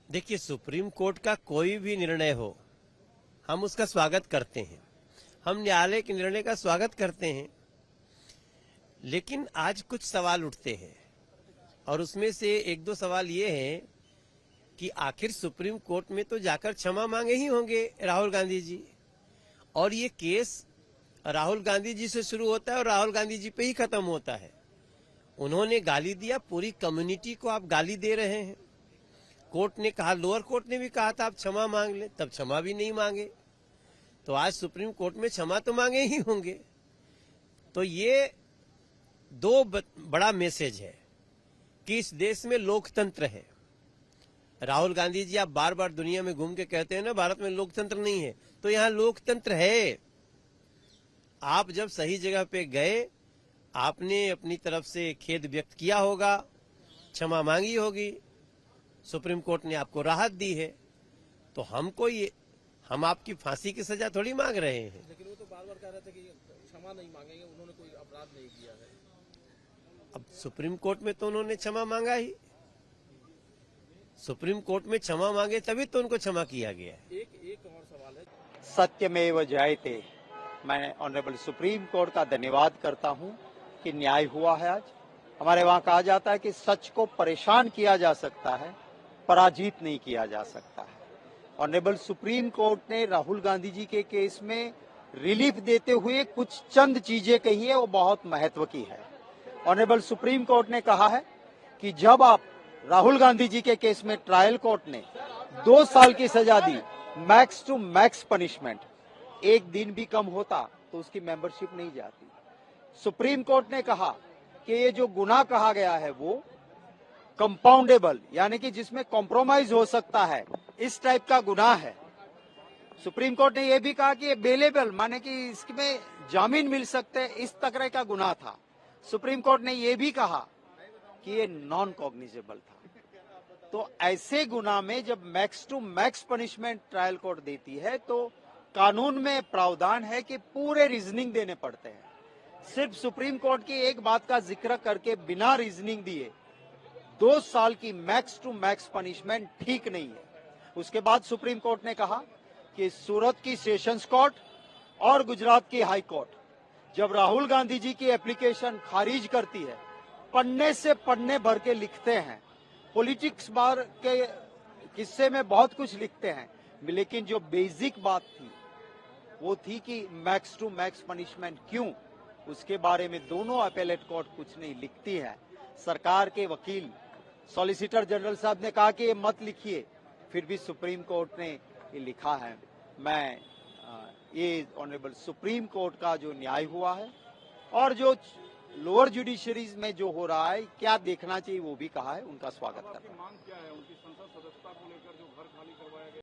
देखिए, supreme court का कोई भी निर्णय हो, हम उसका स्वागत करते हैं। हम न्यायालय के निर्णय का स्वागत करते हैं, लेकिन आज कुछ सवाल उठते हैं और उसमें से एक दो सवाल ये हैं कि आखिर सुप्रीम कोर्ट में तो जाकर क्षमा मांगे ही होंगे राहुल गांधी जी, और ये केस राहुल गांधी जी से शुरू होता है और राहुल गांधी जी पे ही खत्म होता है। उन्होंने गाली दिया, पूरी कम्युनिटी को आप गाली दे रहे हैं। कोर्ट ने कहा, लोअर कोर्ट ने भी कहा था आप क्षमा मांग ले, तब क्षमा भी नहीं मांगे, तो आज सुप्रीम कोर्ट में क्षमा तो मांगे ही होंगे। तो ये दो बड़ा मैसेज है कि इस देश में लोकतंत्र है। राहुल गांधी जी, आप बार बार दुनिया में घूम के कहते हैं ना भारत में लोकतंत्र नहीं है, तो यहां लोकतंत्र है। आप जब सही जगह पे गए, आपने अपनी तरफ से खेद व्यक्त किया होगा, क्षमा मांगी होगी, सुप्रीम कोर्ट ने आपको राहत दी है, तो हम आपकी फांसी की सजा थोड़ी मांग रहे हैं। लेकिन वो तो बार बार कह रहे थे कि क्षमा नहीं मांगेंगे, उन्होंने कोई अपराध नहीं किया है। अब सुप्रीम कोर्ट में तो उन्होंने क्षमा मांगा ही, सुप्रीम कोर्ट में क्षमा मांगे तभी तो उनको क्षमा किया गया है। एक और सवाल है। सत्यमेव जयते। मैं ऑनरेबल सुप्रीम कोर्ट का धन्यवाद करता हूं कि न्याय हुआ है। आज हमारे वहां कहा जाता है कि सच को परेशान किया जा सकता है, पराजित नहीं किया जा सकता है। ऑनरेबल सुप्रीम कोर्ट ने राहुल गांधी जी के केस में रिलीफ देते हुए कुछ चंद चीजें कही है, वो बहुत महत्व की है। ऑनरेबल सुप्रीम कोर्ट ने कहा है कि जब आप राहुल गांधी जी के केस में ट्रायल कोर्ट ने 2 साल की सजा दी, मैक्स टू मैक्स पनिशमेंट, एक दिन भी कम होता तो उसकी मेंबरशिप नहीं जाती। सुप्रीम कोर्ट ने कहा कि ये जो गुनाह कहा गया है वो कंपाउंडेबल, यानी कि जिसमें कॉम्प्रोमाइज हो सकता है, इस टाइप का गुनाह है। सुप्रीम कोर्ट ने यह भी कहा कि ये बेलेबल, माने कि इसमें जामीन मिल सकते हैं, इस तरह का गुनाह था। सुप्रीम कोर्ट ने यह भी कहा कि ये नॉन कॉग्निजेबल था। तो ऐसे गुनाह में जब max to max punishment trial court देती है तो कानून में प्रावधान है कि पूरे रीजनिंग देने पड़ते हैं। सिर्फ सुप्रीम कोर्ट की एक बात का जिक्र करके बिना रीजनिंग दिए 2 साल की मैक्स टू मैक्स पनिशमेंट ठीक नहीं है। उसके बाद सुप्रीम कोर्ट ने कहा कि सूरत की सेशंस कोर्ट और गुजरात की हाई कोर्ट जब राहुल गांधी जी की एप्लीकेशन खारिज करती है, पन्ने से पन्ने भर के लिखते हैं, पॉलिटिक्स बार के किस्से में बहुत कुछ लिखते हैं, लेकिन जो बेसिक बात थी वो थी कि मैक्स टू मैक्स पनिशमेंट क्यों, उसके बारे में दोनों अपेलेट कोर्ट कुछ नहीं लिखती है। सरकार के वकील सॉलिसिटर जनरल साहब ने कहा कि ये मत लिखिए, फिर भी सुप्रीम कोर्ट ने ये लिखा है। मैं ये ऑनरेबल सुप्रीम कोर्ट का जो न्याय हुआ है और जो लोअर जुडिशरीज में जो हो रहा है, क्या देखना चाहिए वो भी कहा है, उनका स्वागत करता हूं। मांग क्या है उनकी संसद सदस्यता को लेकर, जो घर खाली करवाया गया?